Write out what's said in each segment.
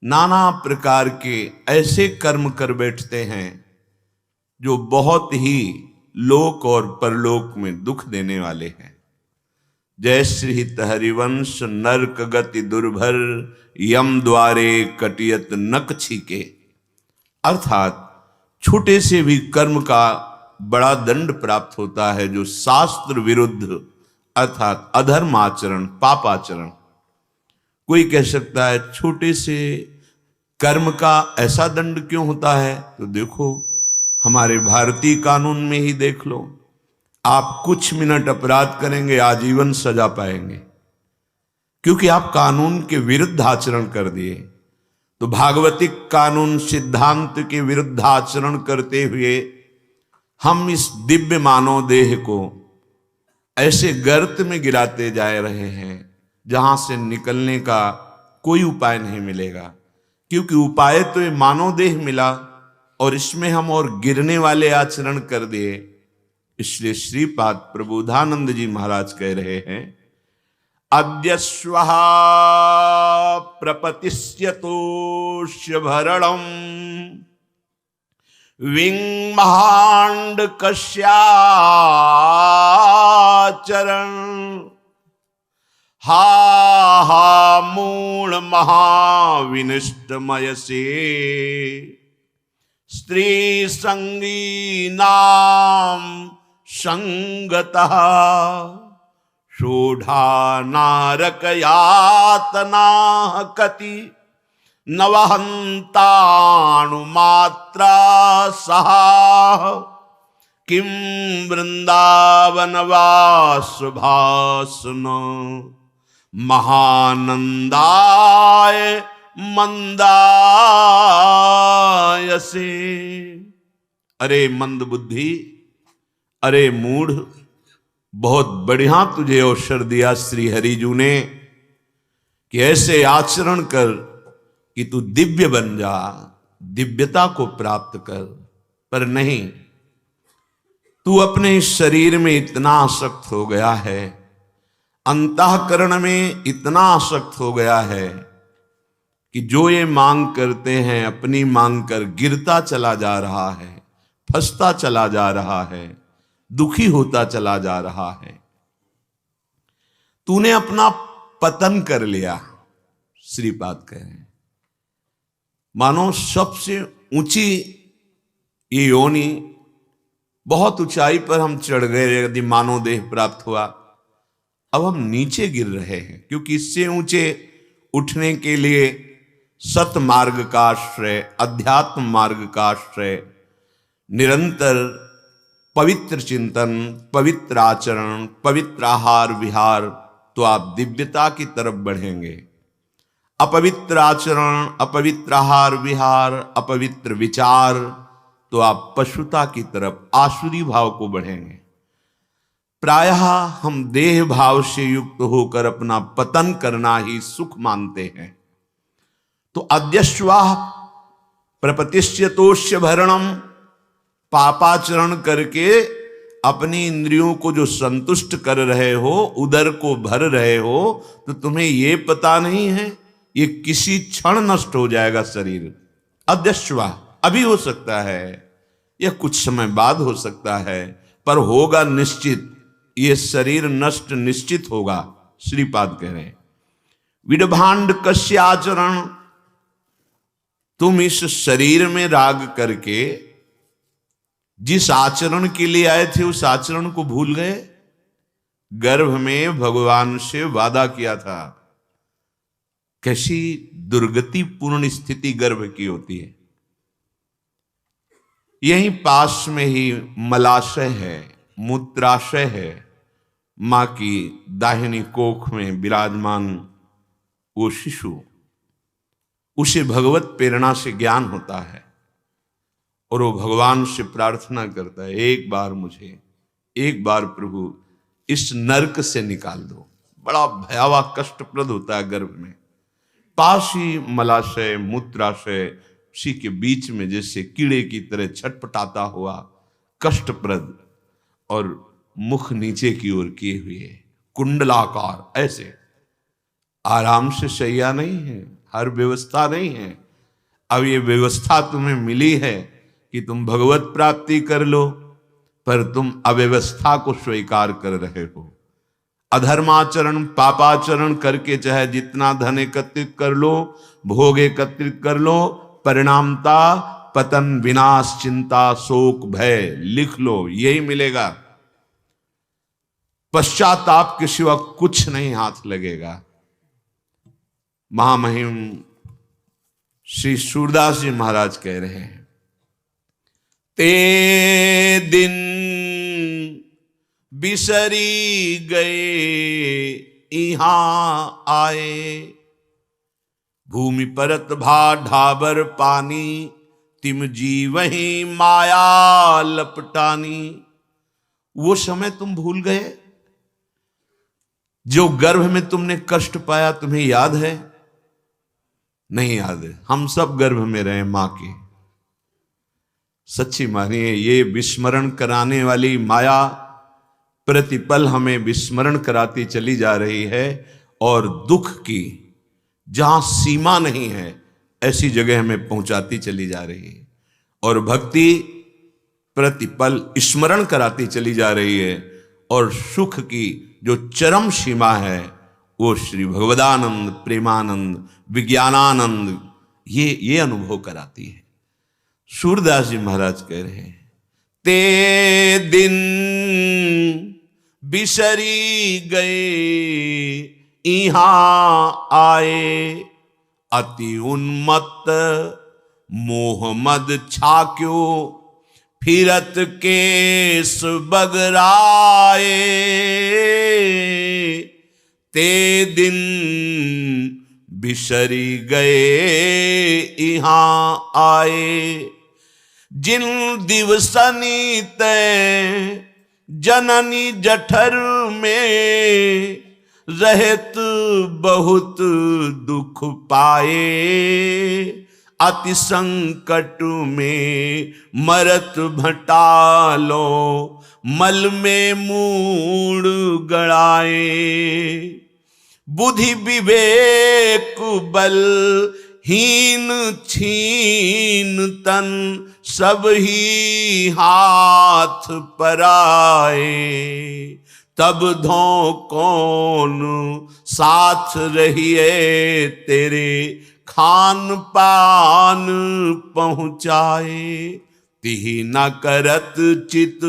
नाना प्रकार के ऐसे कर्म कर बैठते हैं जो बहुत ही लोक और परलोक में दुख देने वाले हैं। जय श्री हरिवंश नरक गति दुर्भर यम द्वारे कटियत नक छीके। अर्थात छोटे से भी कर्म का बड़ा दंड प्राप्त होता है जो शास्त्र विरुद्ध अर्थात अधर्म आचरण पापाचरण। कोई कह सकता है छोटे से कर्म का ऐसा दंड क्यों होता है, तो देखो हमारे भारतीय कानून में ही देख लो, आप कुछ मिनट अपराध करेंगे आजीवन सजा पाएंगे क्योंकि आप कानून के विरुद्ध आचरण कर दिए। तो भागवतिक कानून सिद्धांत के विरुद्ध आचरण करते हुए हम इस दिव्य मानव देह को ऐसे गर्त में गिराते जा रहे हैं जहां से निकलने का कोई उपाय नहीं मिलेगा, क्योंकि उपाय तो ये मानव देह मिला और इसमें हम और गिरने वाले आचरण कर दिए। इसलिए श्रीपाद प्रबोधानंद जी महाराज कह रहे हैं, अद्य स्वः प्रपतिष्यतोष्य भरणम विंग महांड कश्याचरण हा हा मूल महाविनिष्टमय से स्त्री संगी नाम संगतः शोढ़ा नारक यातना कति नवहंताणुमात्रा सहा किम वृंदावन वासुभासन महानंदाय मंदायसे। अरे मंद बुद्धि, अरे मूढ़, बहुत बढ़िया तुझे अवसर दिया श्री हरिजू ने कि ऐसे आचरण कर कि तू दिव्य बन जा, दिव्यता को प्राप्त कर। पर नहीं, तू अपने शरीर में इतना आसक्त हो गया है, अंतःकरण में इतना आसक्त हो गया है कि जो ये मांग करते हैं अपनी मांग कर गिरता चला जा रहा है, फंसता चला जा रहा है, दुखी होता चला जा रहा है। तूने अपना पतन कर लिया। श्रीपाद कह रहे हैं मानो सबसे ऊंची ये योनि, बहुत ऊंचाई पर हम चढ़ गए यदि मानव देह प्राप्त हुआ, अब हम नीचे गिर रहे हैं क्योंकि इससे ऊंचे उठने के लिए सत मार्ग का आश्रय, अध्यात्म मार्ग का आश्रय, निरंतर पवित्र चिंतन, पवित्र आचरण, पवित्र आहार विहार, तो आप दिव्यता की तरफ बढ़ेंगे। अपवित्र आचरण, अपवित्र आहार विहार, अपवित्र विचार, तो आप पशुता की तरफ आसुरी भाव को बढ़ेंगे। प्रायः हम देह भाव से युक्त होकर अपना पतन करना ही सुख मानते हैं। तो अद्यश्वाह प्रपतिष्यतोष्य भरणम, पापाचरण करके अपनी इंद्रियों को जो संतुष्ट कर रहे हो, उदर को भर रहे हो, तो तुम्हें ये पता नहीं है ये किसी क्षण नष्ट हो जाएगा शरीर। अद्यश्वाह, अभी हो सकता है या कुछ समय बाद हो सकता है, पर होगा निश्चित, ये शरीर नष्ट निश्चित होगा। श्रीपाद कह रहे हैं विडभांड कस्य आचरण, तुम इस शरीर में राग करके जिस आचरण के लिए आए थे उस आचरण को भूल गए। गर्भ में भगवान से वादा किया था, कैसी दुर्गति पूर्ण स्थिति गर्भ की होती है। यहीं पास में ही मलाशय है, मूत्राशय है, मां की दाहिनी कोख में विराजमान वो शिशु, उसे भगवत प्रेरणा से ज्ञान होता है और वो भगवान से प्रार्थना करता है, एक बार मुझे, एक बार प्रभु इस नरक से निकाल दो। बड़ा भयावह कष्टप्रद होता है गर्भ में। पास ही मलाशय, मूत्राशय, उसी के बीच में जैसे कीड़े की तरह छटपटाता हुआ कष्टप्रद, और मुख नीचे की ओर किए हुए कुंडलाकार, ऐसे आराम से शैया नहीं है, हर व्यवस्था नहीं है। अब ये व्यवस्था तुम्हें मिली है कि तुम भगवत प्राप्ति कर लो, पर तुम अव्यवस्था को स्वीकार कर रहे हो। अधर्माचरण पापाचरण करके चाहे जितना धन एकत्रित कर लो, भोग एकत्रित कर लो, परिणामता पतन, विनाश, चिंता, शोक, भय लिख लो, यही मिलेगा। पश्चाताप के सिवा कुछ नहीं हाथ लगेगा। महामहिम श्री सूरदास जी महाराज कह रहे हैं, ते दिन बिसरी गए इहां आए, भूमि परत भा ढाबर पानी, तिम जी वहीं माया लपटानी। वो समय तुम भूल गए जो गर्भ में तुमने कष्ट पाया, तुम्हें याद है? नहीं याद है। हम सब गर्भ में रहे मां के। सच्ची मानिए, ये विस्मरण कराने वाली माया प्रतिपल हमें विस्मरण कराती चली जा रही है, और दुख की जहां सीमा नहीं है ऐसी जगह हमें पहुंचाती चली जा रही है, और भक्ति प्रतिपल स्मरण कराती चली जा रही है, और सुख की जो चरम सीमा है वो श्री भगवदानंद, प्रेमानंद, विज्ञानानंद ये अनुभव कराती है। सूरदास जी महाराज कह रहे हैं, ते दिन बिसरी गए इहां आए, अति उन्मत्त मोह मद छाक्यो, फिरत केस बगराए, ते दिन बिसरी गए इहां आए, जिन दिवसनी तय जननी जठर में, रहत बहुत दुख पाए, अति संकट में मरत भटालो, मल में मूड गड़ाए, बुद्धि विवेक बल हीन छीन तन, सब ही हाथ पर आए, तब धो कौन साथ रहिए, तेरे खान पान पहुंचाए, तिहि न करत चित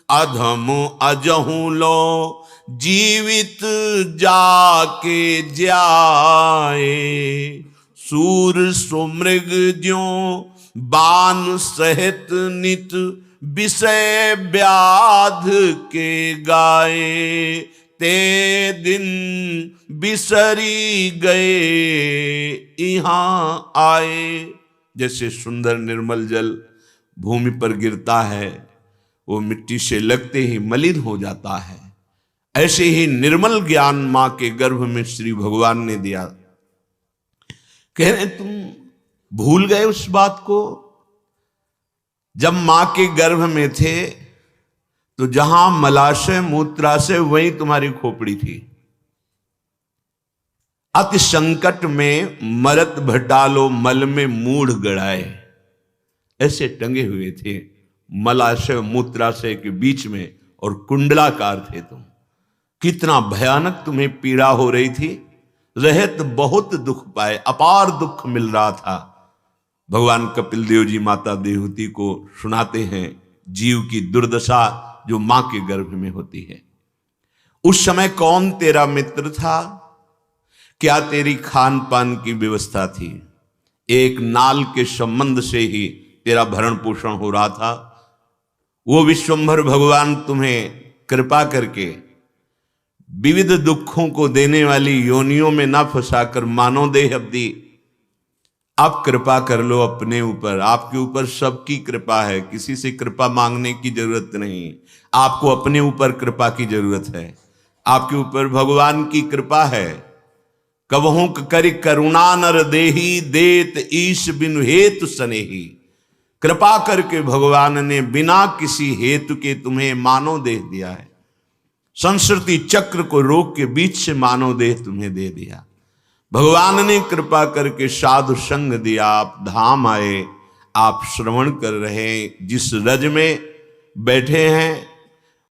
अधम अजहू लो, जीवित जाके जाए, सूर सुमृग ज्यों बान सहित नित, विषय व्याध के गाए, ते दिन बिसरी गए इहां आए। जैसे सुंदर निर्मल जल भूमि पर गिरता है, वो मिट्टी से लगते ही मलिन हो जाता है, ऐसे ही निर्मल ज्ञान मां के गर्भ में श्री भगवान ने दिया। कह रहे तुम भूल गए उस बात को, जब मां के गर्भ में थे तो जहां मलाशय मूत्राशय वहीं तुम्हारी खोपड़ी थी। अति संकट में मरत भटालो, मल में मूढ़ गड़ाए, ऐसे टंगे हुए थे मलाशय मूत्राशय के बीच में, और कुंडलाकार थे तुम। कितना भयानक तुम्हें पीड़ा हो रही थी, रहत बहुत दुख पाए, अपार दुख मिल रहा था। भगवान कपिल देव जी माता देवहूति को सुनाते हैं जीव की दुर्दशा जो मां के गर्भ में होती है। उस समय कौन तेरा मित्र था? क्या तेरी खान पान की व्यवस्था थी? एक नाल के संबंध से ही तेरा भरण पोषण हो रहा था। वो विश्वंभर भगवान तुम्हें कृपा करके विविध दुखों को देने वाली योनियों में ना फंसाकर मानव देह अब दी। आप कृपा कर लो अपने ऊपर, आपके ऊपर सबकी कृपा है, किसी से कृपा मांगने की जरूरत नहीं। आपको अपने ऊपर कृपा की जरूरत है, आपके ऊपर भगवान की कृपा है। कबहू करि करुणा नर देही, देत ईश बिनु हेतु सनेही। कृपा करके भगवान ने बिना किसी हेतु के तुम्हें मानव देह दिया है। संस्कृति चक्र को रोक के बीच से मानव देह तुम्हें दे दिया। भगवान ने कृपा करके साधु संग दिया, आप धाम आए, आप श्रवण कर रहे हैं, जिस रज में बैठे हैं